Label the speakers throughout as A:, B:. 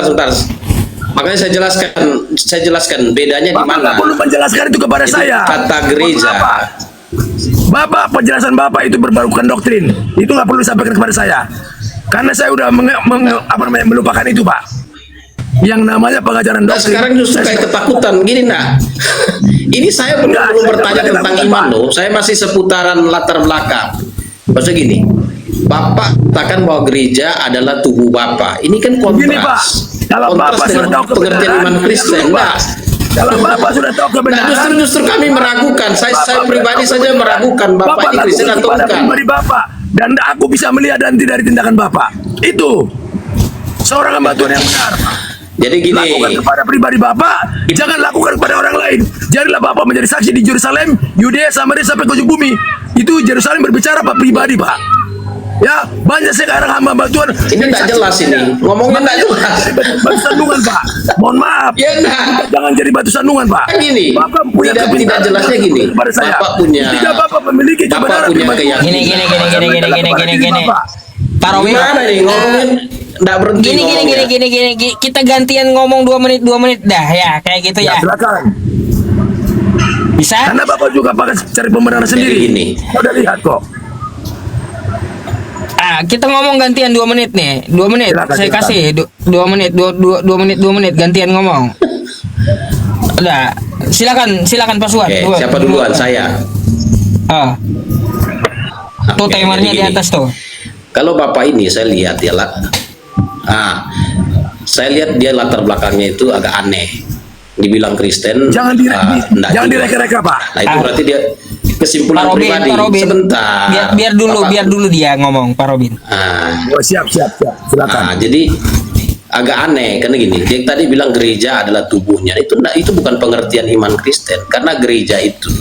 A: sebentar. Makanya saya jelaskan bedanya di
B: Bapak
A: mana.
B: nggak perlu menjelaskan itu kepada
A: Itu
B: saya.
A: kata gereja.
B: Bapak, penjelasan Bapak itu berbarukan doktrin. Itu nggak perlu disampaikan kepada saya. Karena saya udah melupakan itu, Pak. Yang namanya pengajaran
A: Nah,
B: doktrin.
A: sekarang justru kayak ketakutan gini, nah. Ini saya belum bertanya tentang iman loh. Saya masih seputaran latar belakang. Maksudnya gini, Bapak katakan bahwa gereja adalah tubuh Bapak. Ini kan kontras.
B: Gini, Pak. Kalau
A: Kontras
B: Bapak sudah
A: dengan
B: tahu
A: pengertian
B: kebenaran,
A: iman Kristen.
B: Pak.
A: Nah,
B: Kalau Bapak sudah tahu
A: nah,
B: kebenaran,
A: justru kami meragukan. Saya pribadi saja meragukan Bapak ini Kristen
B: lakukan
A: atau
B: kepada
A: bukan.
B: pribadi Bapak, dan aku bisa melihat nanti dari tindakan Bapak. Itu seorang hamba Tuhan yang benar, Pak.
A: Jadi gini,
B: Lakukan kepada pribadi Bapak, jangan lakukan kepada orang lain. Jadilah Bapak menjadi saksi di Yerusalem, Yudea, Samaria sampai ke ujung bumi. Itu Yerusalem berbicara Pak pribadi, Pak. Ya, banyak sekarang hamba Tuhan.
A: ini tidak jelas ini. Ngomongnya tidak jelas.
B: Batu sandungan, Pak. Mohon maaf.
A: Ya, nah.
B: Jangan jadi batu sandungan, Pak.
A: Kan gini,
B: Bapak punya
A: tidak
B: kepintaran
A: jelasnya gini.
B: kepada saya.
A: Bapak punya-
B: Ketika Bapak memiliki
A: Bapak
B: kebenaran
A: punya
B: pribadi,
A: keyakinan.
C: Gini. Pak Robi,
A: Gimana nih ngomongin tidak berhenti ngomongnya.
C: gini. Kita gantian ngomong 2 menit dah ya, kayak gitu
B: Ya,
C: ya.
B: silakan.
C: Bisa?
B: Karena Bapak juga pakai cari pembenaran sendiri.
A: gini.
B: Saya udah lihat kok.
C: Kita ngomong gantian 2 menit nih. 2 menit.
B: Silakan,
C: Saya
B: silakan.
C: kasih 2 menit, 2 menit gantian ngomong. Udah, silakan Pak Suwan.
A: Oke, siapa duluan? Saya.
C: Tuh
A: Oke,
C: timernya
A: jadi
C: di
A: gini.
C: atas tuh.
A: Kalau Bapak ini saya lihat ya lah. Saya lihat dia latar belakangnya itu agak aneh. Dibilang Kristen.
B: Jangan
A: enggak
B: jangan
A: juga.
B: direka-reka, Pak.
A: Nah, itu berarti dia kesimpulan
C: Pak
A: pribadi.
C: Robin.
A: Sebentar.
C: Biar dulu dia ngomong, Pak Robin.
B: Oh, siap. Silakan.
A: Jadi agak aneh karena gini, dia tadi bilang gereja adalah tubuhnya. Itu bukan pengertian iman Kristen, karena gereja itu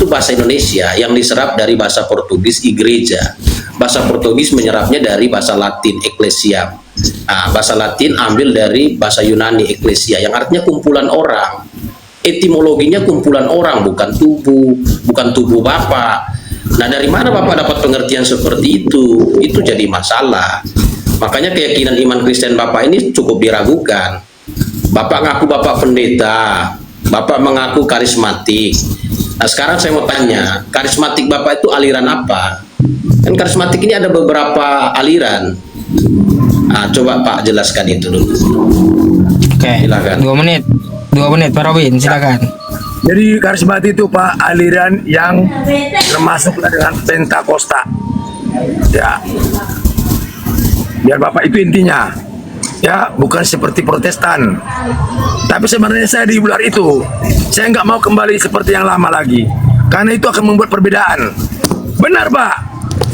A: bahasa Indonesia yang diserap dari bahasa Portugis igreja. Bahasa Portugis menyerapnya dari bahasa Latin ecclesia. Bahasa Latin ambil dari bahasa Yunani ecclesia yang artinya kumpulan orang. Etimologinya kumpulan orang, bukan tubuh Bapak. Nah, dari mana Bapak dapat pengertian seperti itu? Itu jadi masalah. Makanya keyakinan iman Kristen Bapak ini cukup diragukan. Bapak ngaku Bapak pendeta, Bapak mengaku karismatik. Nah, sekarang saya mau tanya, karismatik Bapak itu aliran apa? Kan karismatik ini ada beberapa aliran. Coba Pak jelaskan itu dulu.
C: Oke.
A: Silakan.
C: 2 menit Pak Robin, silakan.
B: Jadi karismatik itu, Pak, aliran yang termasuk dengan Pentakosta. Ya. Biar Bapak itu intinya. Ya, bukan seperti Protestan. Tapi sebenarnya saya di luar itu. Saya nggak mau kembali seperti yang lama lagi. Karena itu akan membuat perbedaan. Benar, Pak.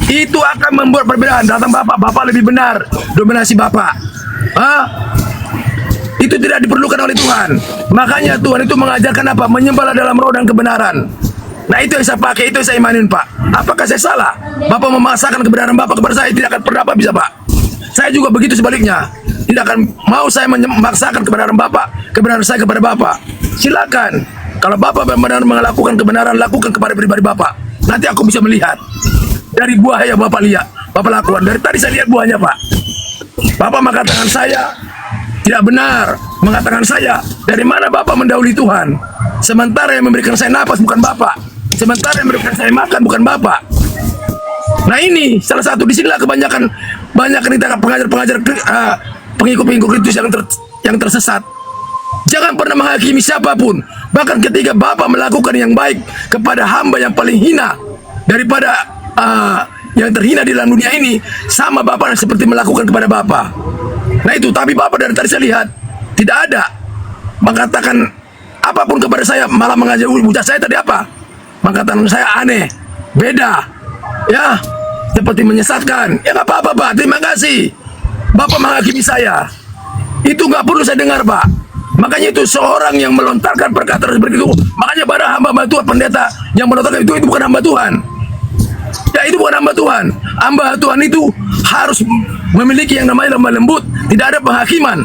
B: Itu akan membuat perbedaan. Datang Bapak lebih benar. Dominasi Bapak. Itu tidak diperlukan oleh Tuhan. Makanya Tuhan itu mengajarkan apa? Menyembahlah dalam roh dan kebenaran. Nah, itu yang saya pakai, itu yang saya imanin, Pak. Apakah saya salah? Bapak memaksakan kebenaran Bapak kepada saya, tidak akan pernah bisa, Pak. Saya juga begitu sebaliknya. Tidak akan mau saya memaksakan kebenaran Bapak, kebenaran saya kepada Bapak. Silakan. Kalau Bapak benar-benar melakukan kebenaran, lakukan kepada pribadi Bapak. Nanti aku bisa melihat dari buah yang Bapak lihat, Bapak lakukan. Dari tadi saya lihat buahnya, Pak. Bapak mengatakan saya tidak benar, mengatakan saya dari mana Bapak mendahului Tuhan. Sementara yang memberikan saya napas bukan Bapak. Sementara yang memberikan saya makan bukan Bapak. Nah, ini salah satu di sinilah kebanyakan kita pengajar-pengajar pengikut-pengikut Kristus yang tersesat. Jangan pernah menghakimi siapapun. Bahkan ketika Bapak melakukan yang baik kepada hamba yang paling hina daripada yang terhina di dalam dunia ini, sama Bapak seperti melakukan kepada Bapak. Nah, itu, tapi Bapak dari tadi saya lihat tidak ada mengatakan apapun kepada saya, malah mengajak ujar saya tadi apa? Mengatakan saya aneh, beda, ya, seperti menyesatkan. Ya nggak apa-apa, Pak. Terima kasih. Bapak menghakimi saya. Itu nggak perlu saya dengar, Pak. Makanya itu seorang yang melontarkan perkataan seperti itu. Makanya para hamba Tuhan, pendeta yang melontarkan itu bukan hamba Tuhan. Ya, itu bukan hamba Tuhan. Hamba Tuhan itu harus memiliki yang namanya lemah lembut. Tidak ada penghakiman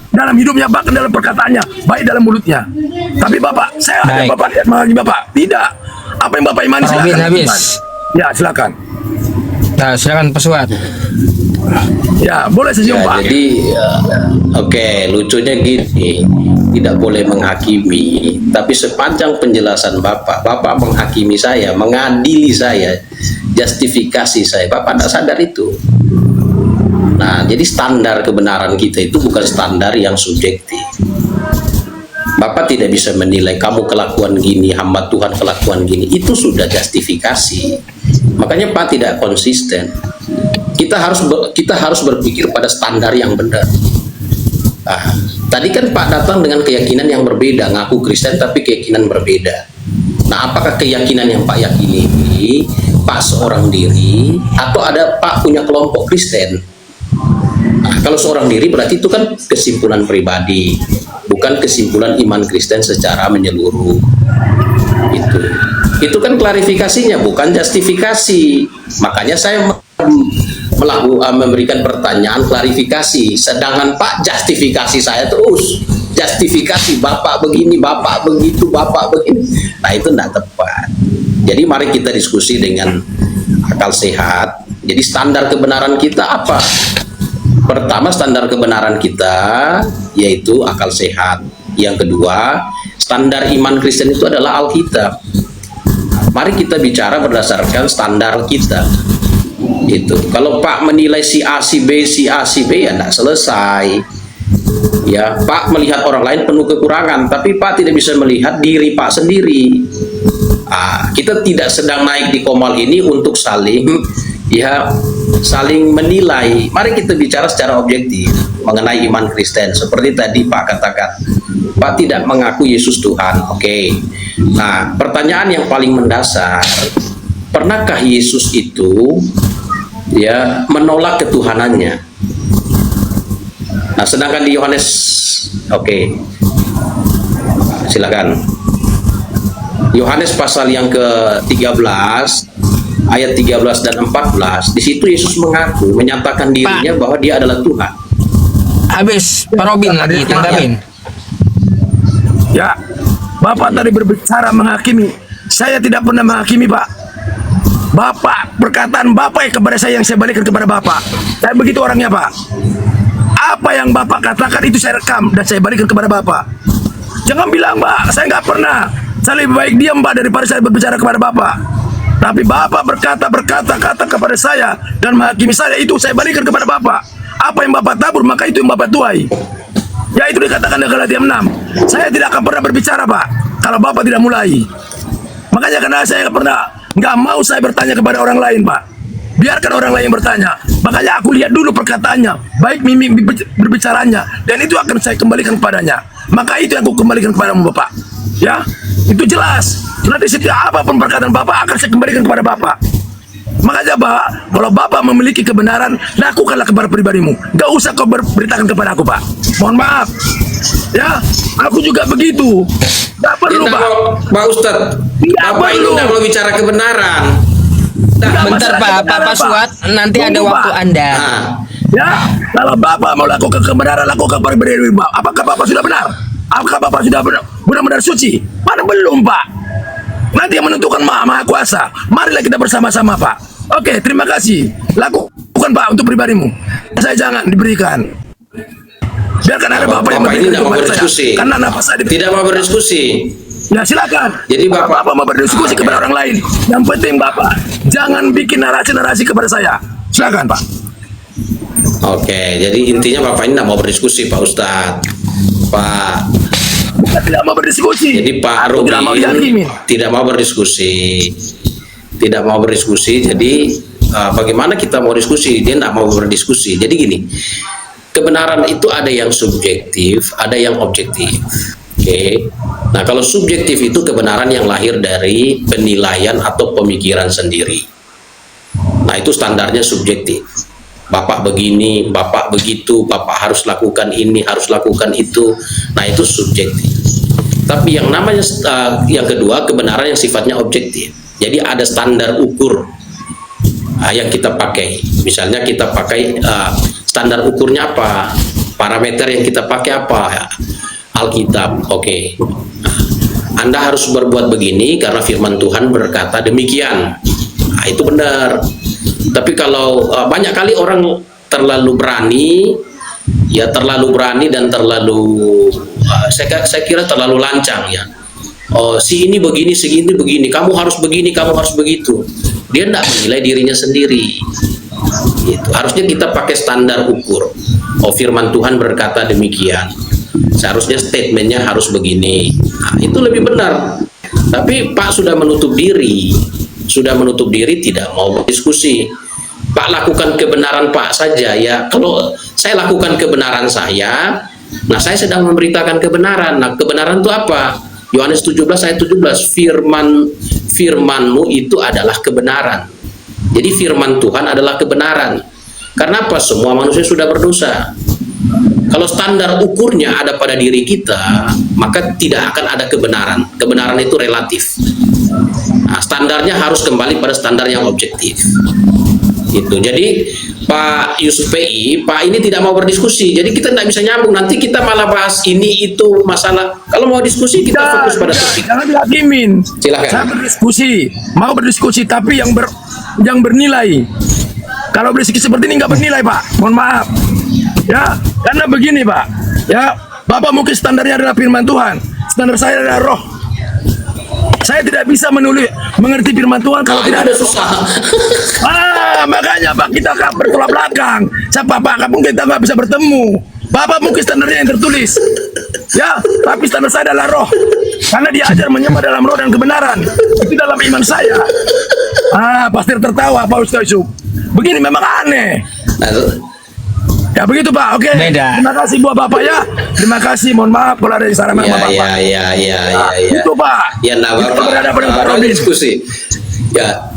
B: dalam hidupnya, bahkan dalam perkataannya, baik dalam mulutnya. Tapi Bapak, saya ada Bapak lihat menghakimi Bapak. Tidak. Apa yang Bapak imani, silakan.
C: Habis.
B: Ya, silakan.
C: Nah, silakan Pak Suwan.
B: Ya, boleh senyum
A: Ya,
B: Pak.
A: jadi oke, lucunya gini, tidak boleh menghakimi, tapi sepanjang penjelasan Bapak menghakimi saya, mengadili saya, justifikasi saya, Bapak tidak sadar itu. Nah, jadi standar kebenaran kita itu bukan standar yang subjektif. Bapak tidak bisa menilai kamu kelakuan gini, hamba Tuhan kelakuan gini, itu sudah justifikasi. Makanya Pak tidak konsisten. Kita harus berpikir pada standar yang benar. Nah, tadi kan Pak datang dengan keyakinan yang berbeda, ngaku Kristen tapi keyakinan berbeda. Nah, apakah keyakinan yang Pak yakini ini Pak seorang diri atau ada Pak punya kelompok Kristen? Nah, kalau seorang diri berarti itu kan kesimpulan pribadi, bukan kesimpulan iman Kristen secara menyeluruh. Itu kan klarifikasinya, bukan justifikasi. Makanya saya memberikan pertanyaan klarifikasi, sedangkan Pak justifikasi saya terus, justifikasi Bapak begini, Bapak begitu, Bapak begini. Nah, itu tidak tepat. Jadi mari kita diskusi dengan akal sehat. Jadi standar kebenaran kita apa? Pertama, standar kebenaran kita yaitu akal sehat. Yang kedua, standar iman Kristen itu adalah Alkitab. Mari kita bicara berdasarkan standar kita. Itu. Kalau Pak menilai si A, si B, ya tidak selesai. Ya, Pak melihat orang lain penuh kekurangan, tapi Pak tidak bisa melihat diri Pak sendiri. Kita tidak sedang naik di Komal ini untuk saling menilai. Mari kita bicara secara objektif mengenai iman Kristen. Seperti tadi Pak katakan, Pak tidak mengaku Yesus Tuhan. Oke. Nah, pertanyaan yang paling mendasar, pernahkah Yesus itu menolak ketuhanannya? Nah, sedangkan di Yohanes, silakan. Yohanes pasal yang ke-13 ayat 13 dan 14, di situ Yesus menyatakan dirinya bahwa dia adalah Tuhan.
C: Habis Pak Robin lagi tanggapin.
B: Ya, Bapak tadi berbicara menghakimi. Saya tidak pernah menghakimi, Pak. Bapak, perkataan Bapak kepada saya yang saya balikan kepada Bapak. Saya begitu orangnya, Pak. Apa yang Bapak katakan itu saya rekam dan saya balikan kepada Bapak. Jangan bilang, Pak, saya nggak pernah. Saya lebih baik diam, Pak, daripada saya berbicara kepada Bapak. Tapi Bapak berkata-kata kepada saya dan menghakimi saya, itu saya balikan kepada Bapak. Apa yang Bapak tabur, maka itu yang Bapak tuai. Ya, itu dikatakan di Galatia 6. Saya tidak akan pernah berbicara, Pak, kalau Bapak tidak mulai. Makanya karena saya nggak mau saya bertanya kepada orang lain, Pak. Biarkan orang lain bertanya. Makanya aku lihat dulu perkataannya, baik mimik berbicaranya, dan itu akan saya kembalikan kepadanya. Maka itu yang aku kembalikan kepadamu, Bapak. Ya, itu jelas. Nanti setiap apapun perkataan Bapak akan saya kembalikan kepada Bapak. Makanya Pak, kalau Bapak memiliki kebenaran, lakukanlah kepada pribadimu. Gak usah kau beritakan kepada aku, Pak. Mohon maaf. Ya, aku juga begitu. Gak perlu, Pak.
A: Pak Ustadz, Bapak ini tidak mau bicara kebenaran.
C: Bentar Pak Suat, nanti ada waktu Anda.
B: Ya, kalau Bapak mau lakukan kebenaran, lakukan kepada pribadimu. Apakah Bapak sudah benar? Apakah Bapak sudah benar-benar suci? Mana belum, Pak? Nanti yang menentukan Maha Kuasa. Marilah kita bersama-sama, Pak. Oke, terima kasih. Lakukan, Pak, untuk pribadimu. Saya jangan diberikan. Biarkan ada Bapak yang
A: ini tidak mau
B: kepada
A: berdiskusi.
B: saya. Karena nafas saya
A: Tidak mau berdiskusi.
B: Ya, silakan.
A: Jadi Bapak
B: mau berdiskusi kepada orang lain. Yang penting Bapak jangan bikin narasi-narasi kepada saya. Silakan, Pak.
A: Oke, jadi intinya Bapak ini tidak mau berdiskusi, Pak Ustadz. Pak,
B: Saya tidak mau berdiskusi.
A: jadi Pak
B: Aku tidak mau dihakimi.
A: tidak mau berdiskusi. Tidak mau berdiskusi. Jadi bagaimana kita mau diskusi? Dia tidak mau berdiskusi. Jadi gini, kebenaran itu ada yang subjektif, ada yang objektif. Oke. Nah, kalau subjektif itu kebenaran yang lahir dari penilaian atau pemikiran sendiri. Nah, itu standarnya subjektif. Bapak begini, Bapak begitu, Bapak harus lakukan ini, harus lakukan itu. Nah, itu subjektif. Tapi yang namanya yang kedua, kebenaran yang sifatnya objektif. Jadi ada standar ukur yang kita pakai. Misalnya kita pakai standar ukurnya apa? Parameter yang kita pakai apa? Alkitab. Oke. Anda harus berbuat begini karena firman Tuhan berkata demikian. Nah, itu benar. Tapi kalau banyak kali orang terlalu berani, ya terlalu berani dan terlalu saya kira terlalu lancang ya. Oh, si ini begini, si ini begini, kamu harus begini, kamu harus begitu. Dia tidak menilai dirinya sendiri. Gitu. Harusnya kita pakai standar ukur. Oh, firman Tuhan berkata demikian. Seharusnya statementnya harus begini. Nah, itu lebih benar. Tapi Pak sudah menutup diri, tidak mau berdiskusi. Pak lakukan kebenaran Pak saja ya. Kalau saya lakukan kebenaran saya, nah saya sedang memberitakan kebenaran. Nah kebenaran itu apa? Yohanes 17 ayat 17, firmanmu itu adalah kebenaran. Jadi firman Tuhan adalah kebenaran. Karena apa? Semua manusia sudah berdosa. Kalau standar ukurnya ada pada diri kita, maka tidak akan ada kebenaran. Kebenaran itu relatif. Nah, standarnya harus kembali pada standar yang objektif. Gitu. Jadi Pak Yusuf PI, Pak ini tidak mau berdiskusi. Jadi kita tidak bisa nyambung. Nanti kita malah bahas ini itu masalah. Kalau mau diskusi kita fokus pada topik.
B: Jangan dihakimin.
A: Silakan.
B: Saya mau berdiskusi tapi yang bernilai. Kalau berdiskusi seperti ini nggak bernilai, Pak. Mohon maaf. Ya, karena begini, Pak. Ya, Bapak mungkin standarnya adalah firman Tuhan. Standar saya adalah roh. Saya tidak bisa mengerti firman Tuhan kalau tidak ada
A: susah.
B: Makanya Pak, kita akan bertolak belakang. Siapa Pak? Kamu kita nggak bisa bertemu. Bapak mungkin standarnya yang tertulis. Ya, tapi standar saya adalah roh. Karena dia ajar menyembah dalam roh dan kebenaran. Itu dalam iman saya. Pasti tertawa Pak Ustaz Yusuf. Begini memang aneh. Ya begitu Pak, oke.
C: Beda.
B: Terima kasih buat Bapak ya. Terima kasih, mohon maaf kalau ada saran sama Bapak.
A: Ya.
B: Itu Pak.
A: Ya, nah Bapak. Ada diskusi. Ya,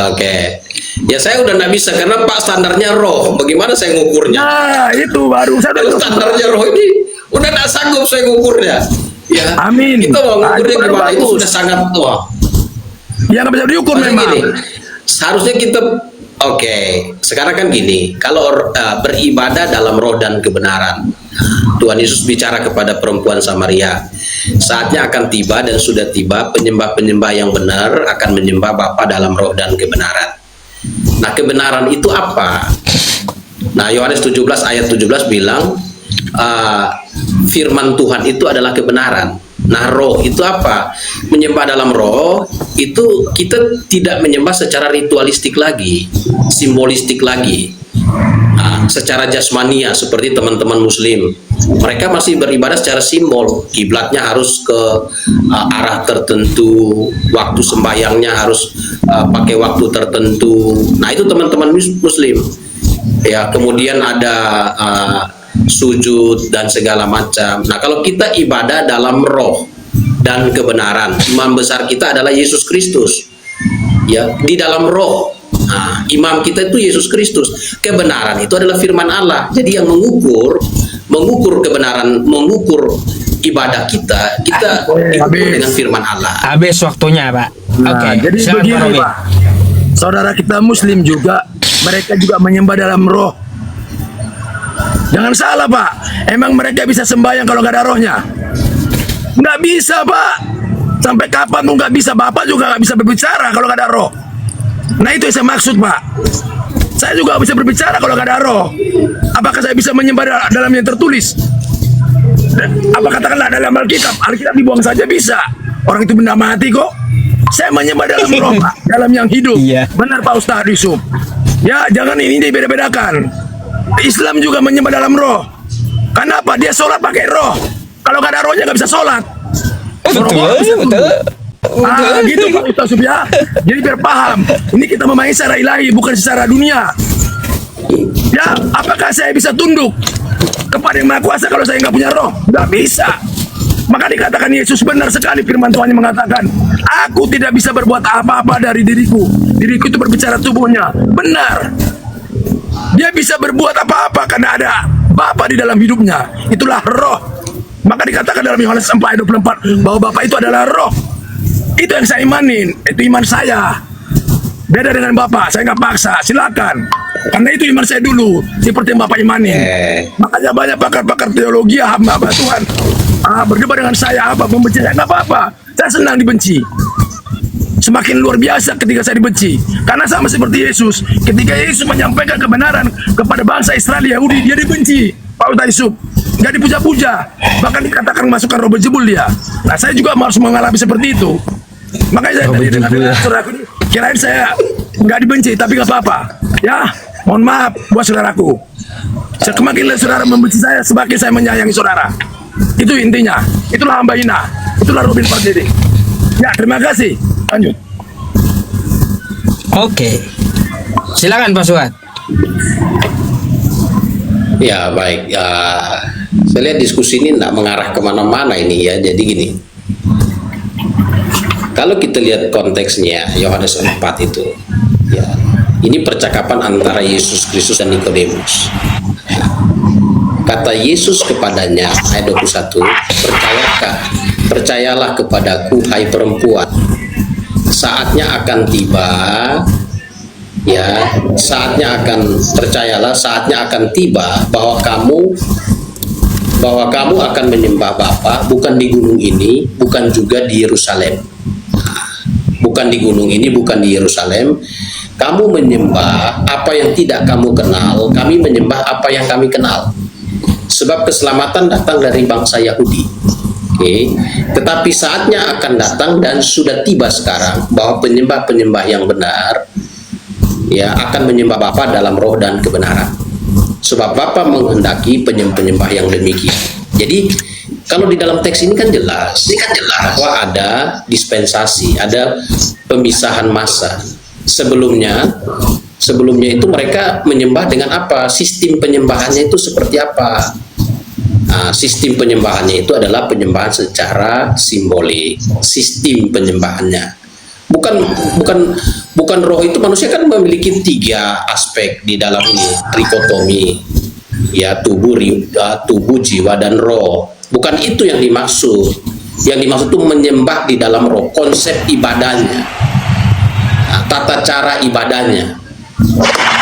A: oke. Ya saya udah nggak bisa karena Pak standarnya roh. Bagaimana saya ngukurnya?
B: Nah, itu baru saya
A: Kalau standarnya roh ini udah nggak sanggup saya ngukurnya. Ya.
B: Amin.
A: Kita mau ngukurnya
B: itu
A: gimana? Itu
B: bagus.
A: sudah sangat tua.
B: Ya nggak bisa diukur memang.
A: Gini, seharusnya kita sekarang kan gini, kalau beribadah dalam roh dan kebenaran, Tuhan Yesus bicara kepada perempuan Samaria, saatnya akan tiba dan sudah tiba, penyembah-penyembah yang benar akan menyembah Bapa dalam roh dan kebenaran. Nah kebenaran itu apa? Nah Yohanes 17 ayat 17 bilang firman Tuhan itu adalah kebenaran. Nah roh itu apa? Menyembah dalam roh itu kita tidak menyembah secara ritualistik lagi, simbolistik lagi, secara jasmania seperti teman-teman muslim. Mereka masih beribadah secara simbol, kiblatnya harus ke arah tertentu, waktu sembahyangnya harus pakai waktu tertentu. Nah itu teman-teman muslim. Ya kemudian ada sujud dan segala macam. Nah kalau kita ibadah dalam roh dan kebenaran, imam besar kita adalah Yesus Kristus. Ya di dalam roh. Nah, imam kita itu Yesus Kristus. Kebenaran itu adalah firman Allah. Jadi yang mengukur kebenaran, mengukur ibadah kita ukur dengan firman Allah.
C: Habis waktunya, Pak. Oke.
B: Jadi begini, Pak. Saudara kita muslim juga, mereka juga menyembah dalam roh. Jangan salah Pak, emang mereka bisa sembahyang kalau nggak ada rohnya? Nggak bisa Pak, sampai kapan pun nggak bisa. Bapak juga nggak bisa berbicara kalau nggak ada roh. Nah itu yang saya maksud Pak. Saya juga bisa berbicara kalau nggak ada roh. Apakah saya bisa menyembah dalam yang tertulis? Apa katakanlah dalam Alkitab dibuang saja bisa. Orang itu benda mati kok. Saya menyembah dalam roh Pak, dalam yang hidup.
C: Iya.
B: Benar Pak Ustaz Yusuf. Ya jangan ini dibeda-bedakan. Islam juga menyembah dalam roh. Kenapa? Dia sholat pakai roh. Kalau nggak ada rohnya nggak bisa sholat.
C: Betul.
B: Gitu Pak Ustaz Yusuf ya. Jadi biar paham. Ini kita memainkan secara ilahi, bukan secara dunia. Ya, apakah saya bisa tunduk kepada yang Maha Kuasa kalau saya nggak punya roh? Nggak bisa. Maka dikatakan Yesus benar sekali firman Tuhan yang mengatakan, aku tidak bisa berbuat apa-apa dari diriku. Diriku itu berbicara tubuhnya. Benar. Dia bisa berbuat apa-apa karena ada Bapa di dalam hidupnya. Itulah roh. Maka dikatakan dalam Yohanes 4 ayat 24 bahwa Bapa itu adalah roh. Itu yang saya imanin. Itu iman saya. Beda dengan Bapak, saya nggak paksa. Silakan. Karena itu iman saya dulu. Seperti yang Bapak imanin. Makanya banyak pakar-pakar teologi, hamba Tuhan berdebat dengan saya, membenci saya, nggak apa-apa. Saya senang dibenci. semakin luar biasa ketika saya dibenci. Karena sama seperti Yesus, ketika Yesus menyampaikan kebenaran kepada bangsa Israel Yahudi, dia dibenci, Pak Ustaz Yusuf. Nggak dipuja-puja, bahkan dikatakan masukkan roh bejebul dia. Nah, saya juga harus mengalami seperti itu. Makanya saya tadi dengan saudaraku, kirain saya nggak dibenci, tapi nggak apa-apa. Ya, mohon maaf buat saudaraku. Semakin saudara membenci saya, semakin saya menyayangi saudara. Itu intinya. Itulah hamba Ina. Itulah Robin Pardede. Ya, terima kasih. Lanjut.
C: Oke. Silakan Pak Suat.
A: Ya baik, ya saya lihat diskusi ini tidak mengarah kemana-mana ini ya. Jadi gini, kalau kita lihat konteksnya Yohanes 4 itu, ya ini percakapan antara Yesus Kristus dan Nikodemus. Kata Yesus kepadanya ayat 21, percayalah kepadaku hai perempuan, saatnya akan tiba, ya saatnya akan tiba bahwa kamu akan menyembah Bapa bukan di gunung ini, bukan juga di Yerusalem. Bukan di gunung ini, bukan di Yerusalem. Kamu menyembah apa yang tidak kamu kenal, kami menyembah apa yang kami kenal. Sebab keselamatan datang dari bangsa Yahudi. Oke. Tetapi saatnya akan datang dan sudah tiba sekarang bahwa penyembah-penyembah yang benar ya akan menyembah Bapa dalam roh dan kebenaran. Sebab Bapa menghendaki penyembah yang demikian. Jadi kalau di dalam teks ini kan jelas bahwa ada dispensasi, ada pemisahan masa. Sebelumnya itu mereka menyembah dengan apa? Sistem penyembahannya itu seperti apa? Nah, sistem penyembahannya itu adalah penyembahan secara simbolik. Sistem penyembahannya. Bukan roh itu, manusia kan memiliki 3 aspek di dalam ini, trikotomi. Ya, tubuh, jiwa dan roh. Bukan itu yang dimaksud. Yang dimaksud itu menyembah di dalam roh, konsep ibadahnya. Nah, tata cara ibadahnya.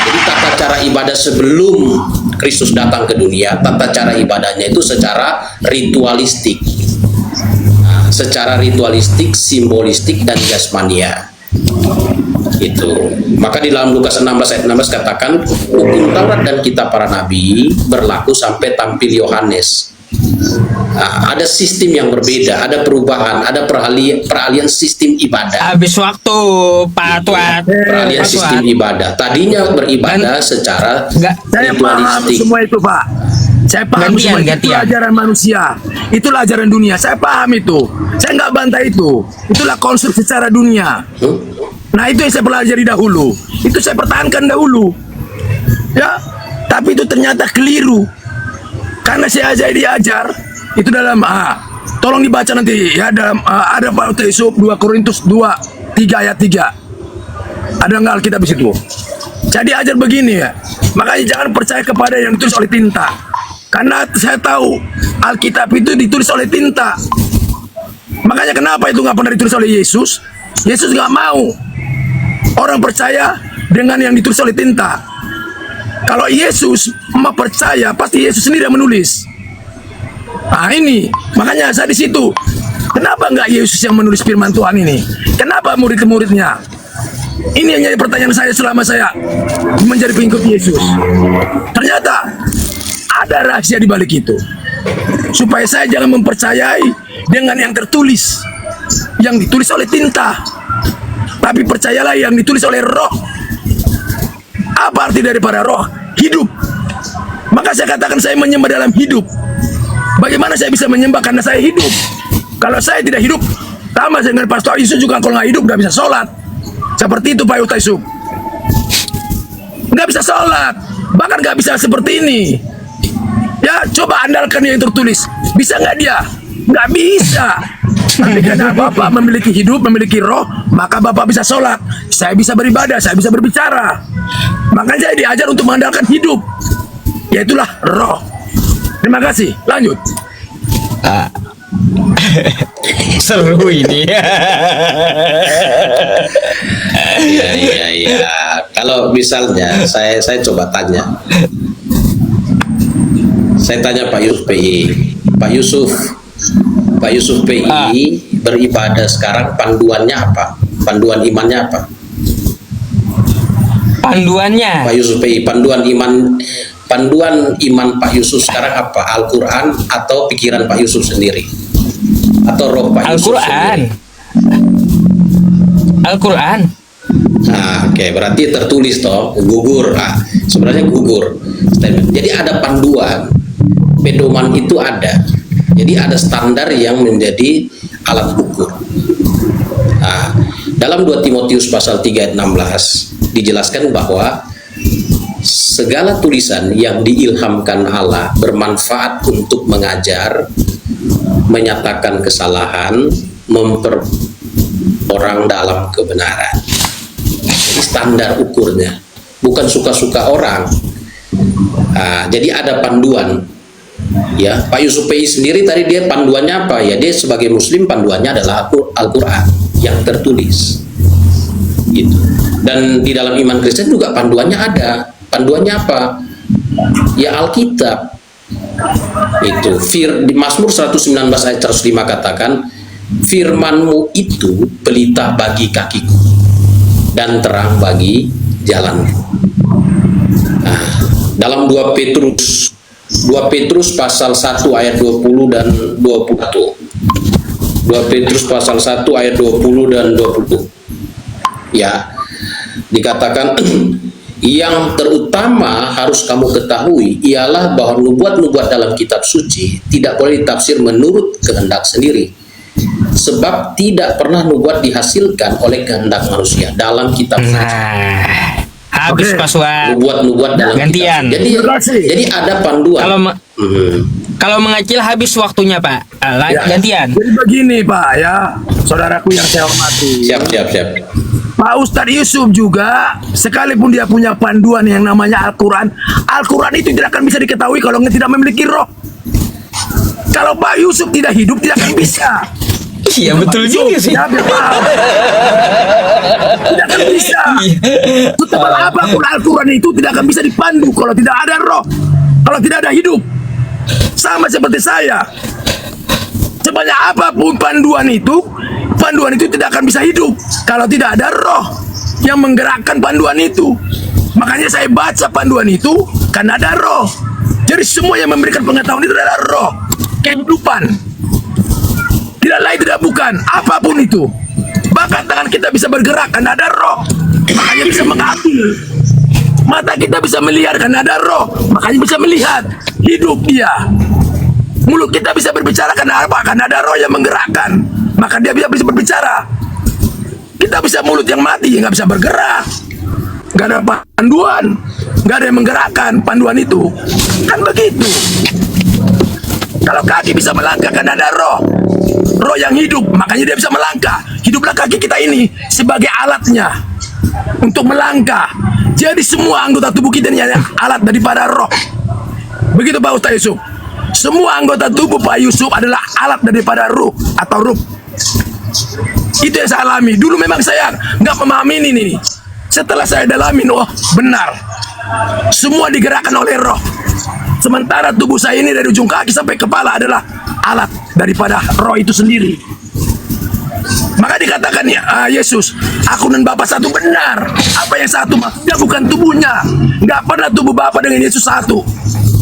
A: Jadi tata cara ibadah sebelum Kristus datang ke dunia, tata cara ibadahnya itu secara ritualistik. Nah, secara ritualistik, simbolistik dan jasmania. Itu. Maka di dalam Lukas 16 ayat 16 katakan hukum Taurat dan kitab para nabi berlaku sampai tampil Yohanes. Nah, ada sistem yang berbeda, ada perubahan, ada peralihan sistem ibadah.
C: Habis waktu Pak Tuat.
A: Peralihan sistem ibadah. Tadinya beribadah secara
B: Saya paham
A: ritualistik.
B: semua itu, Pak. Saya paham semua itu ajaran manusia. Itulah ajaran dunia. Saya paham itu. Saya nggak bantah itu. Itulah konsep secara dunia. Nah, itu yang saya pelajari dahulu. Itu saya pertahankan dahulu. Ya, tapi itu ternyata keliru. Karena saya diajar itu dalam tolong dibaca nanti ya, dalam ada Pak Ustaz Yusuf 2 Korintus 2:3 ayat 3. Ada nggak Alkitab di situ? Jadi ajar begini ya. Makanya jangan percaya kepada yang ditulis oleh tinta. Karena saya tahu Alkitab itu ditulis oleh tinta. Makanya kenapa itu nggak pernah ditulis oleh Yesus? Yesus nggak mau orang percaya dengan yang ditulis oleh tinta. Kalau Yesus mau percaya, pasti Yesus sendiri yang menulis. Nah ini, makanya saya di situ. Kenapa nggak Yesus yang menulis firman Tuhan ini? Kenapa murid-muridnya? Ini yang jadi pertanyaan saya selama saya menjadi pengikut Yesus. Ternyata ada rahasia di balik itu. Supaya saya jangan mempercayai dengan yang tertulis, yang ditulis oleh tinta. Tapi percayalah yang ditulis oleh roh. Apa arti daripada roh? Hidup. Maka saya katakan saya menyembah dalam hidup. Bagaimana saya bisa menyembah karena saya hidup? Kalau saya tidak hidup, sama dengan Pastor Yusuf juga kalau nggak hidup nggak bisa sholat. Seperti itu Pak Ustaz Yusuf. Nggak bisa sholat. Bahkan nggak bisa seperti ini. Ya coba andalkan yang tertulis. Bisa nggak dia? Nggak bisa. Tapi karena Bapak memiliki hidup, memiliki roh, maka Bapak bisa sholat. Saya bisa beribadah, saya bisa berbicara. Makanya saya diajar untuk mengandalkan hidup, yaitulah roh. Terima kasih. Lanjut.
C: Seru ini.
A: Iya. Kalau misalnya saya coba tanya. Saya tanya Pak Yusuf PI. Pak Yusuf PI beribadah sekarang panduannya apa? panduan imannya apa?
C: Panduannya.
A: Pak Yusuf PI, panduan iman Pak Yusuf sekarang apa? Al-Quran atau pikiran Pak Yusuf sendiri? Atau roh Pak Yusuf
C: Al-Quran.
A: sendiri?
C: Al-Quran.
A: Nah, oke, berarti tertulis toh, gugur. Nah, sebenarnya gugur. Jadi ada panduan, pedoman itu ada. Jadi ada standar yang menjadi alat ukur. Nah, dalam 2 Timotius pasal 3 ayat 16 dijelaskan bahwa segala tulisan yang diilhamkan Allah bermanfaat untuk mengajar, menyatakan kesalahan, orang dalam kebenaran. Jadi standar ukurnya, bukan suka-suka orang. Nah, jadi ada panduan. Ya, Pak Yusuf PI sendiri tadi dia panduannya apa? Ya, dia sebagai Muslim panduannya adalah Al-Quran yang tertulis. Gitu. Dan di dalam iman Kristen juga panduannya ada. Panduannya apa? Ya Alkitab. Itu di Mazmur 119 ayat 105 katakan, firman-Mu itu pelita bagi kakiku dan terang bagi jalanku. Nah, dalam 2 Petrus pasal 1 ayat 20 dan 21. 2 Petrus pasal 1 ayat 20 dan 20. Ya, dikatakan yang terutama harus kamu ketahui ialah bahwa nubuat-nubuat dalam kitab suci tidak boleh ditafsir menurut kehendak sendiri, sebab tidak pernah nubuat dihasilkan oleh kehendak manusia dalam kitab suci.
C: Nah, habis
B: Oke.
C: Paswan.
A: Nubuat-nubuat dalam
C: Gantian.
A: kitab. Jadi ada panduan.
C: Kalau mengecil habis waktunya, Pak.
B: Ya.
C: Gantian.
B: Jadi begini Pak ya, saudaraku yang saya hormati.
A: Siap.
B: Pak Ustadz Yusuf juga, sekalipun dia punya panduan yang namanya Al-Quran, Al-Quran itu tidak akan bisa diketahui kalau tidak memiliki roh. Kalau Pak Yusuf tidak hidup, tidak akan bisa.
C: Iya, betul juga sih.
B: Ya, biar paham. Tidak akan bisa. Setebal apapun Al-Quran itu tidak akan bisa dipandu kalau tidak ada roh, kalau tidak ada hidup. Sama seperti saya. Sebanyak apapun panduan itu tidak akan bisa hidup kalau tidak ada roh yang menggerakkan panduan itu. Makanya saya baca panduan itu karena ada roh. Jadi semua yang memberikan pengetahuan itu adalah roh, kehidupan. Tidak lain, tidak bukan, apapun itu. Bahkan tangan kita bisa bergerak karena ada roh, makanya bisa mengambil. Mata kita bisa melihat karena ada roh, makanya bisa melihat. Hidup dia. Mulut kita bisa berbicara karena apa? Karena ada roh yang menggerakkan, maka dia bisa berbicara. Kita bisa mulut yang mati, nggak bisa bergerak, nggak ada panduan, nggak ada yang menggerakkan panduan itu. Kan begitu. Kalau kaki bisa melangkah karena ada roh yang hidup, makanya dia bisa melangkah. Hiduplah kaki kita ini sebagai alatnya untuk melangkah. Jadi semua anggota tubuh kita ini adalah alat daripada roh. Begitu Pak Ustaz Yusuf. Semua anggota tubuh Pak Yusuf adalah alat daripada ruh atau ruh. Itu yang saya alami. Dulu memang saya nggak memahami ini. Setelah saya dalamin, oh benar. Semua digerakkan oleh roh. Sementara tubuh saya ini dari ujung kaki sampai kepala adalah alat daripada roh itu sendiri. Maka dikatakan ya, Yesus, aku dan Bapa satu, benar. Apa yang satu maksudnya bukan tubuhnya. Nggak pernah tubuh Bapa dengan Yesus satu,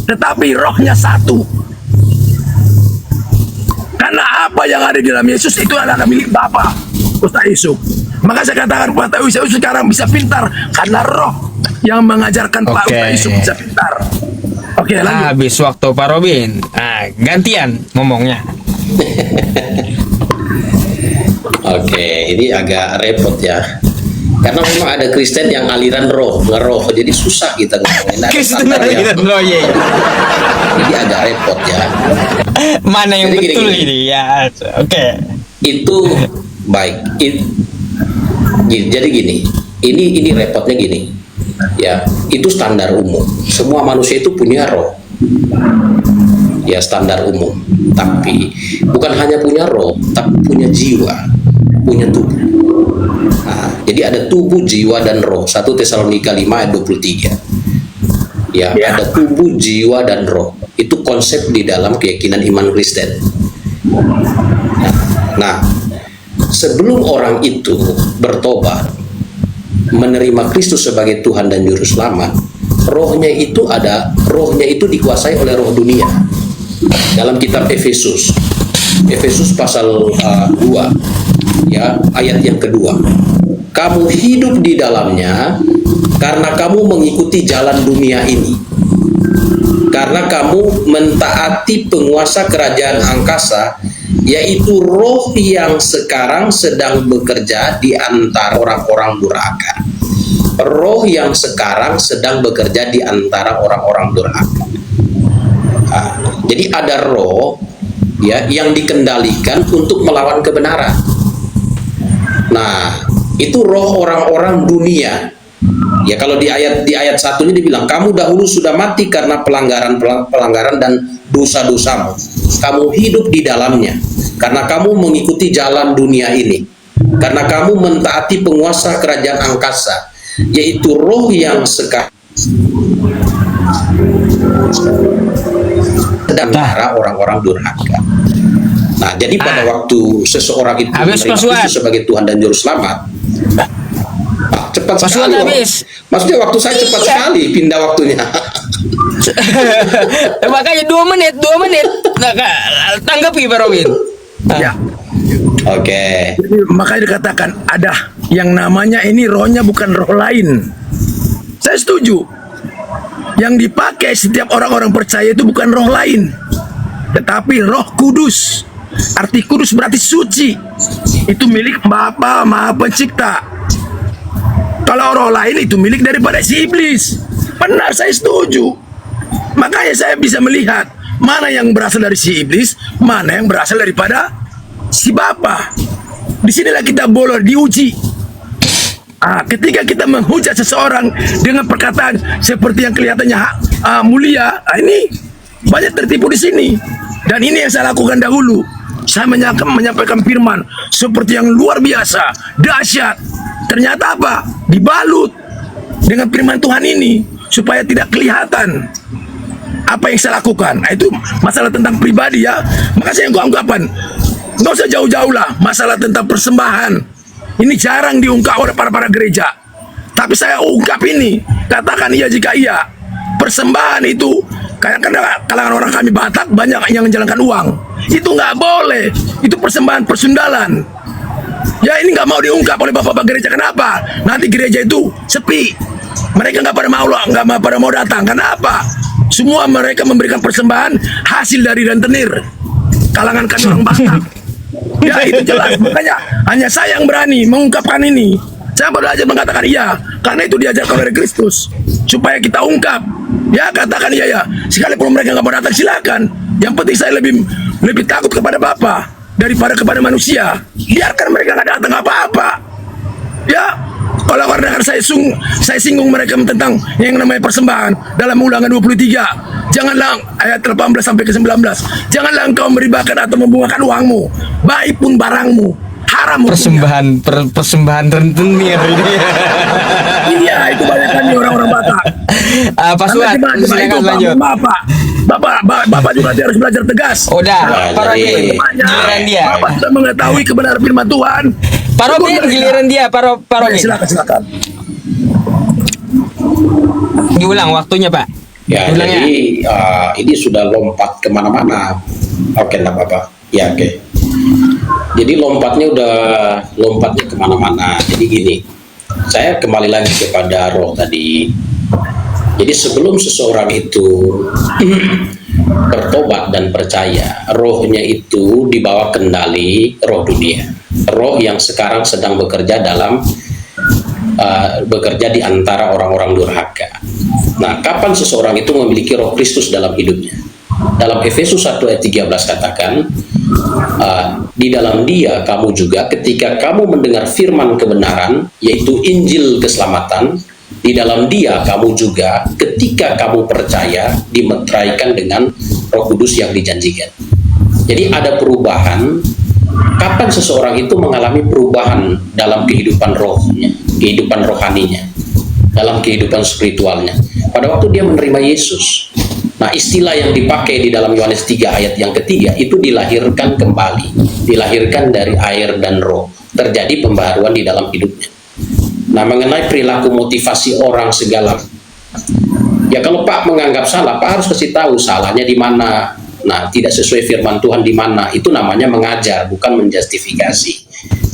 B: tetapi rohnya satu. Karena apa yang ada di dalam Yesus itu adalah milik Bapa, Ustaz Yusuf. Maka saya katakan Pak Yusuf sekarang bisa pintar karena roh yang mengajarkan Pak Ustaz Yusuf bisa pintar. Oke, lanjut.
C: Habis waktu Pak Robin. Nah, gantian ngomongnya.
A: Oke, ini agak repot ya. Karena memang ada Kristen yang aliran ngeroh, jadi susah kita ngomongin. Ada
C: Kristen
A: standar
C: aliran
A: yang-
C: roh, iya.
A: Jadi agak repot ya.
C: Mana yang
A: Jadi
C: betul
A: gini.
C: ini ya? Oke.
A: Itu baik. Jadi gini, ini repotnya gini. Ya, itu standar umum. Semua manusia itu punya roh. Ya, standar umum. Tapi bukan hanya punya roh, tapi punya jiwa, punya tubuh. Nah, jadi ada tubuh, jiwa, dan roh. 1 Tesalonika 5 ayat 23. Ya, ada tubuh, jiwa, dan roh. Itu konsep di dalam keyakinan iman Kristen. Nah, sebelum orang itu bertobat, menerima Kristus sebagai Tuhan dan Juru Selamat, rohnya itu dikuasai oleh roh dunia. Dalam kitab Efesus pasal 2 ya, ayat yang kedua, kamu hidup di dalamnya karena kamu mengikuti jalan dunia ini, karena kamu mentaati penguasa kerajaan angkasa, yaitu roh yang sekarang sedang bekerja di antara orang-orang durhaka. Roh yang sekarang sedang bekerja di antara orang-orang durhaka. Jadi ada roh ya yang dikendalikan untuk melawan kebenaran. Nah, itu roh orang-orang dunia. Ya, kalau di ayat 1 ini dibilang, kamu dahulu sudah mati karena pelanggaran dan dosa-dosamu. Kamu hidup di dalamnya karena kamu mengikuti jalan dunia ini. Karena kamu mentaati penguasa kerajaan angkasa, yaitu roh yang sekarang sedang orang-orang durhaka. Nah, jadi pada waktu seseorang itu menerima Kristus sebagai Tuhan dan Juru Selamat, cepat sekali. Maksudnya waktu saya cepat sekali pindah waktunya.
C: Makanya 2 menit. Tanggapi Pak Robin.
B: Ya.
A: Oke.
B: Jadi, makanya dikatakan ada yang namanya ini rohnya bukan roh lain. Saya setuju. Yang dipakai setiap orang-orang percaya itu bukan roh lain, tetapi Roh Kudus. Arti kudus berarti suci. Itu milik Bapa Maha Pencipta. Kalau roh lain itu milik daripada si iblis. Benar, saya setuju. Makanya saya bisa melihat mana yang berasal dari si iblis, mana yang berasal daripada si Bapa. Disinilah kita boleh diuji. Ketika kita menghujat seseorang dengan perkataan seperti yang kelihatannya mulia, ini banyak tertipu di sini. Dan ini yang saya lakukan dahulu. Saya menyampaikan firman seperti yang luar biasa, dahsyat. Ternyata apa? Dibalut dengan firman Tuhan ini supaya tidak kelihatan apa yang saya lakukan. Itu masalah tentang pribadi ya. Maka saya ungkapkan, nggak usah jauh-jauh lah masalah tentang persembahan. Ini jarang diungkap oleh para gereja. Tapi saya ungkap ini, katakan iya jika iya. Persembahan itu, kadang-kadang kalangan orang kami Batak banyak yang menjalankan uang. Itu nggak boleh. Itu persembahan persundalan. Ya, ini nggak mau diungkap oleh bapak-bapak gereja. Kenapa? Nanti gereja itu sepi. Mereka nggak pada mau datang. Kenapa? Semua mereka memberikan persembahan hasil dari rentenir. Kalangan kami orang Batak. Ya, itu jelas. Makanya hanya saya yang berani mengungkapkan ini. Saya belajar mengatakan iya, karena itu diajarkan oleh Kristus supaya kita ungkap. Ya, katakan iya ya. Sekalipun mereka nggak mau datang, silakan. Yang penting saya lebih takut kepada Bapa daripada kepada manusia. Biarkan mereka nggak datang apa-apa. Ya, kalau karena saya singgung mereka tentang yang namanya persembahan dalam Ulangan 23. Janganlah ayat 18 sampai ke 19. Janganlah engkau meribakan atau membungakan uangmu, baik pun barangmu. Haram
C: persembahan rentenir ini.
B: Iya, itu banyak kan orang-orang Batak.
C: Pak Suat, silakan lanjut.
B: Bapak juga harus belajar tegas.
C: Udah, Pak Robin, giliran dia.
B: Bapak sudah mengetahui kebenaran firman Tuhan.
C: Pak Robin, giliran dia, Pak Robin.
B: Silakan.
C: Diulang waktunya, Pak.
A: Ya, jadi ini sudah lompat kemana-mana. Oke, enggak apa-apa. Ya, oke. Jadi lompatnya kemana-mana. Jadi gini, saya kembali lagi kepada roh tadi. Jadi sebelum seseorang itu bertobat dan percaya, rohnya itu dibawa kendali roh dunia. Roh yang sekarang sedang bekerja di antara orang-orang durhaka. Nah, kapan seseorang itu memiliki roh Kristus dalam hidupnya? Dalam Efesus 1 ayat 13 katakan, di dalam dia kamu juga ketika kamu mendengar firman kebenaran, yaitu Injil keselamatan, di dalam dia kamu juga ketika kamu percaya dimeteraikan dengan Roh Kudus yang dijanjikan. Jadi ada perubahan. Kapan seseorang itu mengalami perubahan dalam kehidupan rohnya, kehidupan rohaninya, dalam kehidupan spiritualnya? Pada waktu dia menerima Yesus. Nah, istilah yang dipakai di dalam Yohanes 3 ayat yang ketiga itu dilahirkan kembali, dilahirkan dari air dan roh. terjadi pembaharuan di dalam hidupnya. Nah, mengenai perilaku motivasi orang segala, ya kalau Pak menganggap salah, Pak harus kasih tahu salahnya di mana. Nah, tidak sesuai firman Tuhan di mana, itu namanya mengajar, bukan menjustifikasi.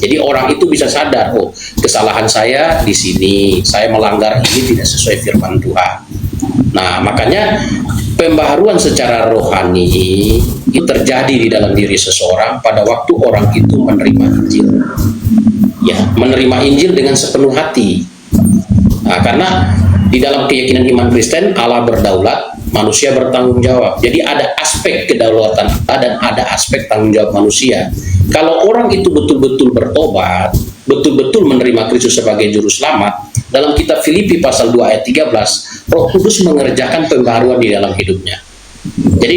A: Jadi orang itu bisa sadar, oh kesalahan saya di sini, saya melanggar ini tidak sesuai firman Tuhan. Nah, makanya pembaharuan secara rohani itu terjadi di dalam diri seseorang pada waktu orang itu menerima Injil. Ya, menerima Injil dengan sepenuh hati. Nah, karena di dalam keyakinan iman Kristen, Allah berdaulat, manusia bertanggung jawab. Jadi ada aspek kedaulatan Allah dan ada aspek tanggung jawab manusia. Kalau orang itu betul-betul bertobat, betul-betul menerima Kristus sebagai juru selamat, dalam kitab Filipi pasal 2 ayat 13, Roh Kudus mengerjakan pembaharuan di dalam hidupnya. Jadi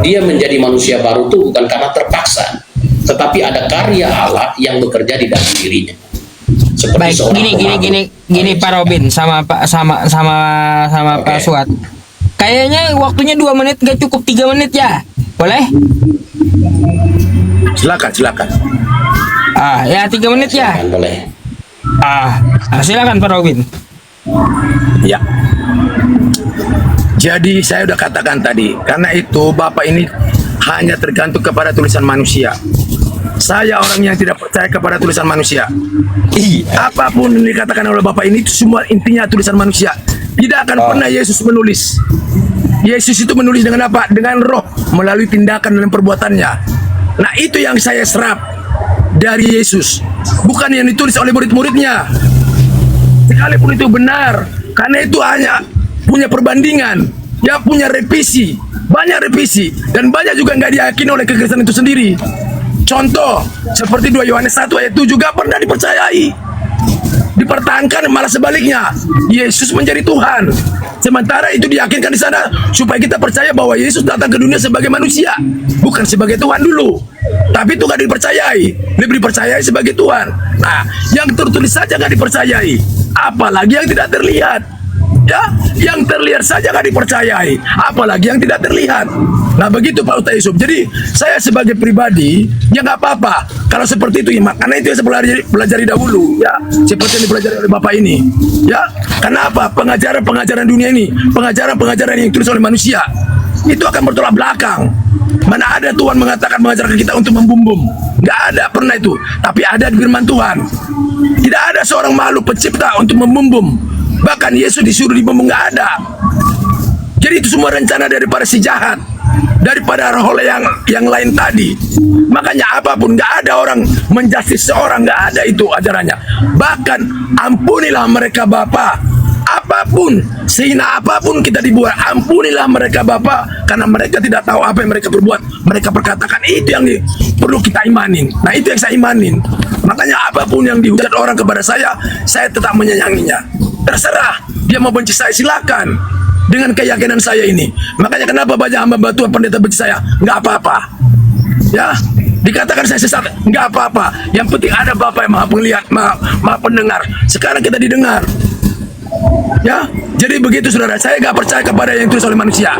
A: dia menjadi manusia baru itu bukan karena terpaksa, tetapi ada karya Allah yang bekerja di dalam dirinya. Seperti
C: Baik,
A: seorang
C: gini Pak Robin sama Pak Pak Suat. Kayaknya waktunya 2 menit gak cukup, 3 menit ya. Boleh?
B: Silakan.
C: Ya 3 menit ya.
A: Silakan, boleh.
C: Silakan Pak Robin.
B: Ya. Jadi saya udah katakan tadi, karena itu Bapak ini hanya tergantung kepada tulisan manusia. Saya orang yang tidak percaya kepada tulisan manusia. Apapun yang dikatakan oleh Bapak ini itu semua intinya tulisan manusia. Tidak akan pernah Yesus menulis. Yesus itu menulis dengan apa? Dengan roh, melalui tindakan dan perbuatannya. Nah, itu yang saya serap dari Yesus, bukan yang ditulis oleh murid-muridnya. Sekalipun itu benar, karena itu hanya punya perbandingan, ya punya revisi, banyak revisi, dan banyak juga nggak diyakini oleh kekristenan itu sendiri. Contoh, seperti 2 Yohanes 1 ayat 7 juga pernah dipercayai, dipertahankan, malah sebaliknya, Yesus menjadi Tuhan. Sementara itu diyakinkan di sana supaya kita percaya bahwa Yesus datang ke dunia sebagai manusia, bukan sebagai Tuhan dulu. Tapi itu nggak dipercayai, lebih dipercayai sebagai Tuhan. Nah, yang tertulis saja nggak dipercayai, apalagi yang tidak terlihat. Ya, yang terlihat saja nggak dipercayai, apalagi yang tidak terlihat. Nah, begitu Pak Ustaz Yusuf. Jadi saya sebagai pribadi ya nggak apa-apa kalau seperti itu, ya, karena itu yang saya pelajari dahulu, ya seperti yang dipelajari oleh Bapak ini. Ya, kenapa pengajaran dunia ini, pengajaran yang ditulis oleh manusia itu akan bertolak belakang. Mana ada Tuhan mengatakan mengajarkan kita untuk membumbum? Nggak ada pernah itu. Tapi ada di firman Tuhan. Tidak ada seorang makhluk pencipta untuk membumbum. Bahkan Yesus disuruh dibumbung, nggak ada. Jadi itu semua rencana daripada si jahat, daripada roh yang lain tadi. Makanya apapun, nggak ada orang menjustis seorang, nggak ada itu ajarannya. Bahkan ampunilah mereka Bapa, apapun, sehina apapun kita dibuat, ampunilah mereka Bapa, karena mereka tidak tahu apa yang mereka berbuat. Mereka perkatakan, itu yang perlu kita imanin. Nah, itu yang saya imanin. Makanya apapun yang dihujat orang kepada saya tetap menyayanginya. Terserah dia mau benci saya, silakan, dengan keyakinan saya ini. Makanya kenapa banyak hamba Tuhan pendeta benci saya? Nggak apa-apa. Ya, dikatakan saya sesat, nggak apa-apa. Yang penting ada Bapak yang maha penglihat, maha pendengar. Sekarang kita didengar. Ya, jadi begitu saudara. Saya nggak percaya kepada yang ditulis oleh manusia.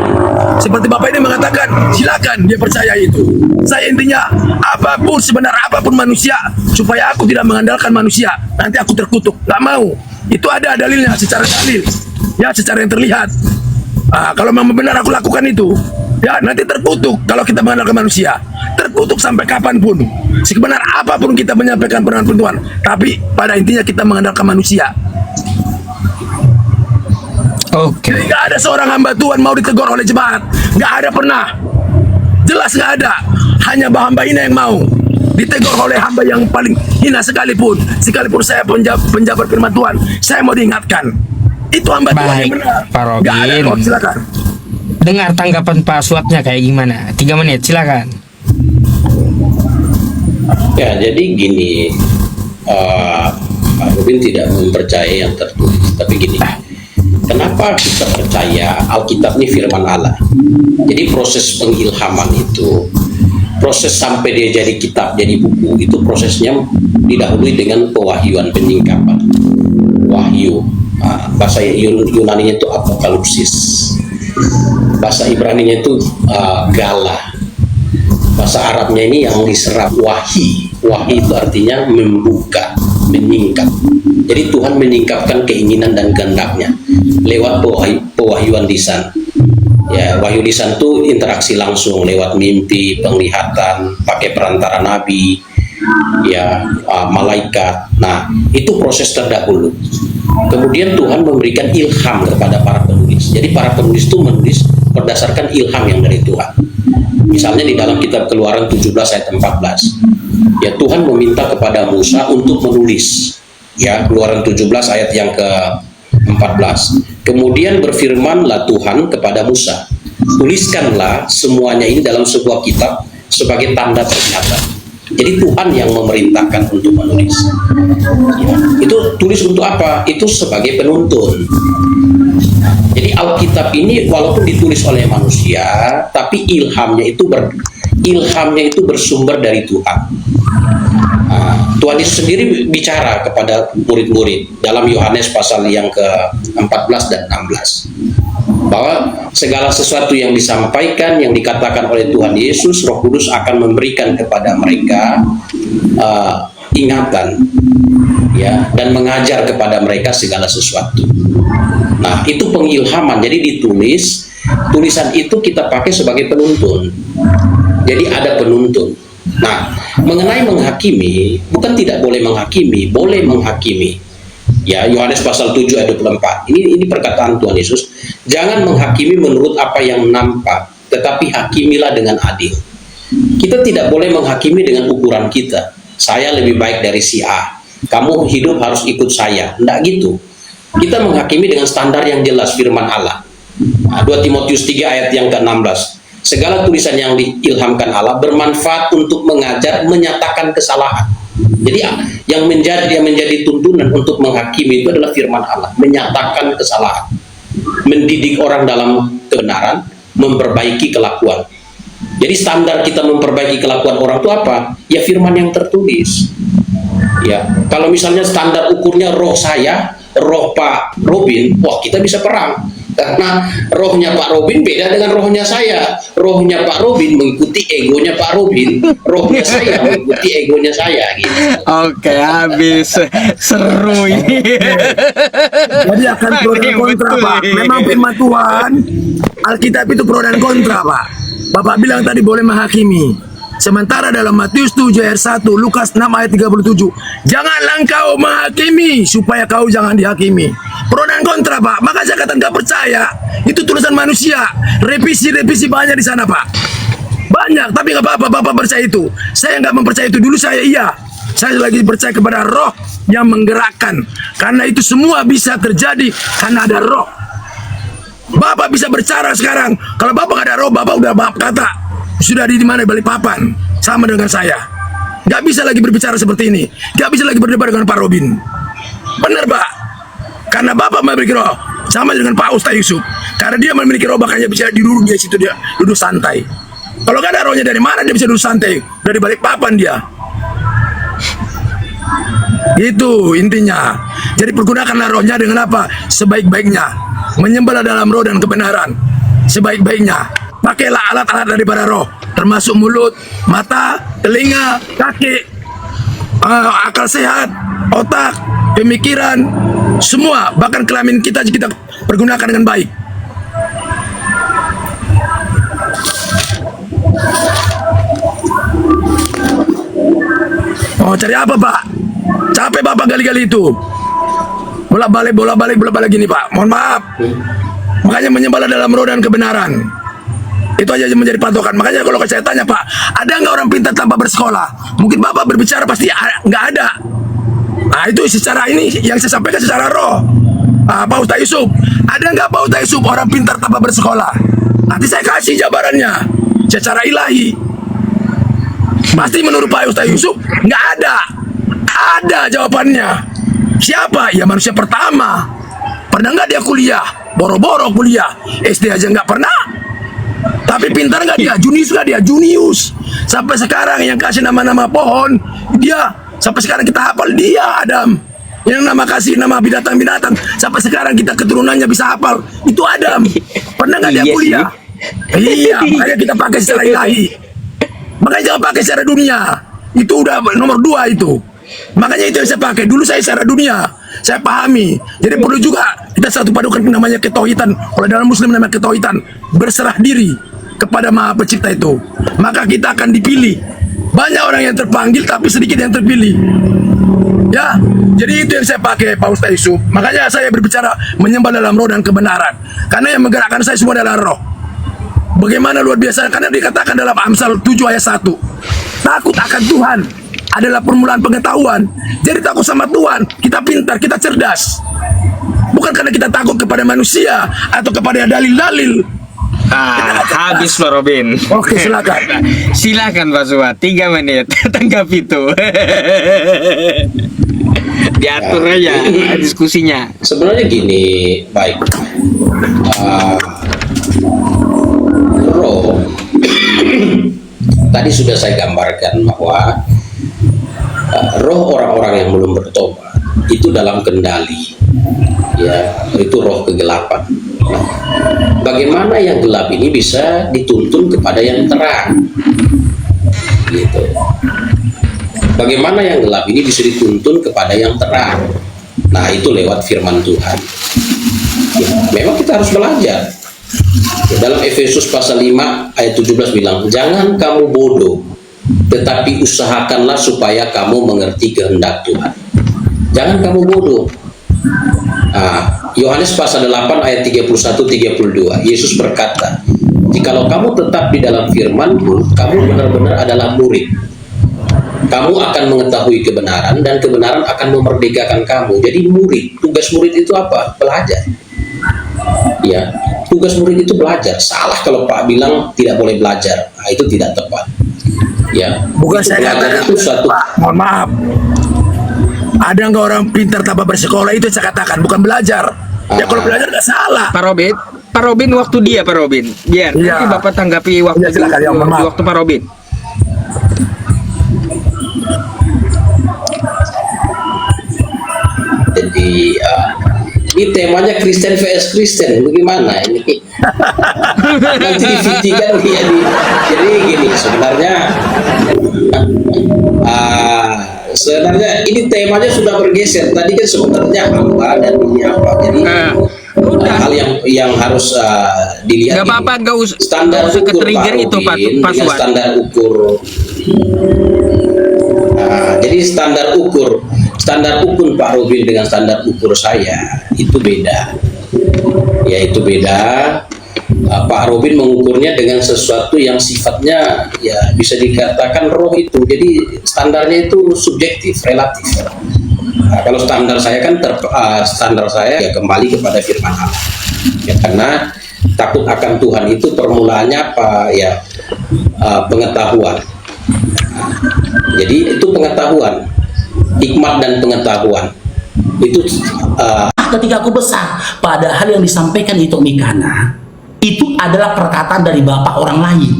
B: Seperti Bapak ini mengatakan, silakan dia percaya itu. Saya intinya apapun, sebenar apapun manusia, supaya aku tidak mengandalkan manusia. Nanti aku terkutuk. Nggak mau. Itu ada dalilnya secara dalil. Ya, secara yang terlihat. Kalau memang benar aku lakukan itu, ya nanti terkutuk. Kalau kita mengandalkan manusia, terkutuk sampai kapanpun. Sebenar apapun kita menyampaikan peran Tuhan, tapi pada intinya kita mengandalkan manusia.
C: Oke.
B: Jadi nggak ada seorang hamba Tuhan mau ditegur oleh jemaat, nggak ada pernah. Jelas nggak ada. Hanya hamba ini yang mau ditegur oleh hamba yang paling hina sekalipun saya penjabat firman Tuhan, saya mau diingatkan. Itu hamba Tuhan yang benar.
C: Pak Robin,
B: nggak ada kok, silakan.
C: Dengar tanggapan Pak Suatnya kayak gimana? 3 menit, silakan.
A: Ya, jadi gini, Pak Robin tidak mempercayai yang tertulis, tapi gini, kenapa kita percaya Alkitab ini firman Allah? Jadi proses pengilhaman itu, proses sampai dia jadi kitab, jadi buku, itu prosesnya didahului dengan pewahyuan, penyingkapan, wahyu. Bahasa Yunani-nya itu apokalipsis, bahasa Ibrani-nya itu gala. Bahasa Arabnya ini yang diserap wahi. Wahi itu artinya membuka, menyingkap. Jadi Tuhan menyingkapkan keinginan dan kehendaknya lewat pewahyuan lisan. Ya, wahyu lisan itu interaksi langsung lewat mimpi, penglihatan, pakai perantara nabi, ya, malaikat. Nah, itu proses terdahulu. Kemudian Tuhan memberikan ilham kepada para penulis. Jadi para penulis itu menulis berdasarkan ilham yang dari Tuhan. Misalnya di dalam kitab Keluaran 17 ayat 14. Ya, Tuhan meminta kepada Musa untuk menulis. Ya, Keluaran 17 ayat yang ke-14. Kemudian berfirmanlah Tuhan kepada Musa, tuliskanlah semuanya ini dalam sebuah kitab sebagai tanda peringatan. Jadi Tuhan yang memerintahkan untuk menulis. Ya, itu tulis untuk apa? Itu sebagai penuntun. Jadi Alkitab ini walaupun ditulis oleh manusia, tapi ilhamnya itu bersumber dari Tuhan. Tuhan Yesus sendiri bicara kepada murid-murid dalam Yohanes pasal yang ke-14 dan 16 bahwa segala sesuatu yang disampaikan, yang dikatakan oleh Tuhan Yesus, Roh Kudus akan memberikan kepada mereka ingatan, ya, dan mengajar kepada mereka segala sesuatu. Nah, itu pengilhaman. Jadi ditulis, tulisan itu kita pakai sebagai penuntun. Jadi ada penuntun. Nah, mengenai menghakimi, bukan tidak boleh menghakimi, boleh menghakimi. Ya, Yohanes pasal 7 ayat 24. Ini perkataan Tuhan Yesus. Jangan menghakimi menurut apa yang nampak, tetapi hakimilah dengan adil. Kita tidak boleh menghakimi dengan ukuran kita. Saya lebih baik dari si A. Kamu hidup harus ikut saya. Enggak gitu. Kita menghakimi dengan standar yang jelas firman Allah. Nah, 2 Timotius 3 ayat yang ke-16. Segala tulisan yang diilhamkan Allah bermanfaat untuk mengajar, menyatakan kesalahan. Jadi yang menjadi tuntunan untuk menghakimi itu adalah firman Allah, menyatakan kesalahan, mendidik orang dalam kebenaran, memperbaiki kelakuan. Jadi standar kita memperbaiki kelakuan orang itu apa? Ya firman yang tertulis. Ya, kalau misalnya standar ukurnya roh saya, roh Pak Robin, wah kita bisa perang. Karena rohnya Pak Robin beda dengan rohnya saya. Rohnya Pak Robin mengikuti egonya Pak Robin, rohnya saya mengikuti egonya saya gitu.
C: Oke, habis. Seru ini.
B: Jadi akan pro dan kontra, Pak. Memang firman Tuhan, Alkitab itu pro dan kontra, Pak. Bapak bilang tadi boleh menghakimi. Sementara dalam Matius 7 ayat 1, Lukas 6 ayat 37, janganlah engkau menghakimi supaya kau jangan dihakimi. Pro dan kontra, Pak. Maka saya katakan nggak percaya. Itu tulisan manusia. Revisi banyak di sana, Pak. Banyak, tapi nggak apa-apa. Bapak percaya itu. Saya nggak mempercaya itu. Dulu saya iya. Saya lagi percaya kepada roh yang menggerakkan. Karena itu semua bisa terjadi karena ada roh. Bapak bisa bicara sekarang. Kalau Bapak nggak ada roh, Bapak udah kata sudah di mana balik papan sama dengan saya. Nggak bisa lagi berbicara seperti ini. Nggak bisa lagi berdebat dengan Pak Robin. Benar, Pak. Karena Bapak memiliki roh sama dengan Pak Ustaz Yusuf. Karena dia memiliki roh, makanya bisa duduk di situ, dia duduk santai. Kalau nggak ada rohnya, dari mana dia bisa duduk santai? Dari balik papan dia. Itu intinya. Jadi pergunakanlah rohnya dengan apa? Sebaik-baiknya. Menyembahlah dalam roh dan kebenaran. Sebaik-baiknya. Pakailah alat-alat daripada roh, termasuk mulut, mata, telinga, kaki, akal sehat, otak, pemikiran, semua, bahkan kelamin kita pergunakan dengan baik. Oh, cari apa, Pak? Capek Bapak gali-gali itu. Bolak-balik gini, Pak. Mohon maaf. Makanya menyembahlah dalam roh dan kebenaran. Itu aja yang menjadi patokan. Makanya kalau saya tanya, Pak, ada nggak orang pintar tanpa bersekolah? Mungkin Bapak berbicara pasti nggak ada. Nah, itu secara ini yang saya sampaikan secara roh. Pak Ustaz Yusuf, ada nggak Pak Ustaz Yusuf orang pintar tanpa bersekolah? Nanti saya kasih jabarannya secara ilahi. Pasti menurut Pak Ustaz Yusuf nggak ada. Ada jawabannya. Siapa? Ya manusia pertama. Pernah nggak dia kuliah? Boro-boro kuliah. SD aja nggak pernah. Tapi pintar nggak dia? Junius nggak dia? Junius. Sampai sekarang yang kasih nama-nama pohon, dia. Sampai sekarang kita hafal dia, Adam. Yang nama kasih nama binatang-binatang. Sampai sekarang kita keturunannya bisa hafal. Itu Adam. Pernah nggak dia kuliah? Iya, makanya kita pakai secara ilahi. Makanya jangan pakai secara dunia. Itu udah nomor 2 itu. Makanya itu yang saya pakai. Dulu saya secara dunia, saya pahami. Jadi perlu juga kita satu padukan namanya ketauhidan. Kalau dalam Muslim namanya ketauhidan, berserah diri kepada Maha Pencipta itu. Maka kita akan dipilih. Banyak orang yang terpanggil tapi sedikit yang terpilih. Ya, jadi itu yang saya pakai Pak Ustaz Yusuf. Makanya saya berbicara menyembah dalam roh dan kebenaran. Karena yang menggerakkan saya semua adalah roh. Bagaimana luar biasa, karena dikatakan dalam Amsal 7 ayat 1, takut akan Tuhan adalah permulaan pengetahuan. Jadi takut sama Tuhan, kita pintar, kita cerdas. Bukan karena kita takut kepada manusia atau kepada dalil-dalil.
C: Habis Pak Robin.
B: Oke, silakan.
C: Silakan Pak Suat, 3 menit tanggap itu. Diatur aja diskusinya.
A: Sebenarnya gini, baik. Roh tadi sudah saya gambarkan bahwa roh orang-orang yang belum bertobat itu dalam kendali, ya, itu roh kegelapan. Nah, bagaimana yang gelap ini bisa dituntun kepada yang terang, gitu. Bagaimana yang gelap ini bisa dituntun kepada yang terang? Nah, itu lewat firman Tuhan. Ya, memang kita harus belajar. Ya, dalam Efesus pasal 5 ayat 17 bilang, jangan kamu bodoh, tetapi usahakanlah supaya kamu mengerti kehendak Tuhan. Jangan kamu bodoh. Yohanes pasal 8 ayat 31-32, Yesus berkata, jikalau kamu tetap di dalam firman-Ku, kamu benar-benar adalah murid. Kamu akan mengetahui kebenaran dan kebenaran akan memerdekakan kamu. Jadi murid, tugas murid itu apa? Belajar. Ya, tugas murid itu belajar. Salah kalau Pak bilang tidak boleh belajar. Nah, itu tidak tepat. Ya,
B: Bukan
A: itu
B: saya
A: belajar
B: katakan,
A: itu satu.
B: Pak, mohon maaf. Ada nggak orang pintar tanpa bersekolah, itu yang saya katakan, bukan belajar. Ya kalau belajar nggak salah.
C: Pak Robin waktu dia Pak Robin. Biar
B: Iya.
C: nanti Bapak tanggapi waktu
B: Iya, silakan, ya, mohon maaf.
C: waktu Pak Robin.
A: Jadi ini temanya Kristen vs Kristen, bagaimana ini? Nanti difitikan jadi gini, sebenarnya ini temanya sudah bergeser. Tadi kan sebenarnya apa dan ini apa, jadi hal yang harus dilihat.
C: Nggak apa-apa, nggak usah
A: standar
C: ke
A: ukur
C: trigger
A: Pak
C: itu Pak
A: Robin dengan
C: Suat.
A: standar ukur. Jadi standar ukur Pak Robin dengan standar ukur saya itu beda. Ya, itu beda. Pak Robin mengukurnya dengan sesuatu yang sifatnya ya bisa dikatakan roh itu. Jadi standarnya itu subjektif, relatif. Kalau standar saya kan standar saya ya kembali kepada firman Allah. Ya, karena takut akan Tuhan itu permulaannya apa? Ya, pengetahuan. Jadi itu pengetahuan, hikmat dan pengetahuan itu
D: ketika aku besar, padahal yang disampaikan itu Mikana itu adalah perkataan dari bapak orang lain.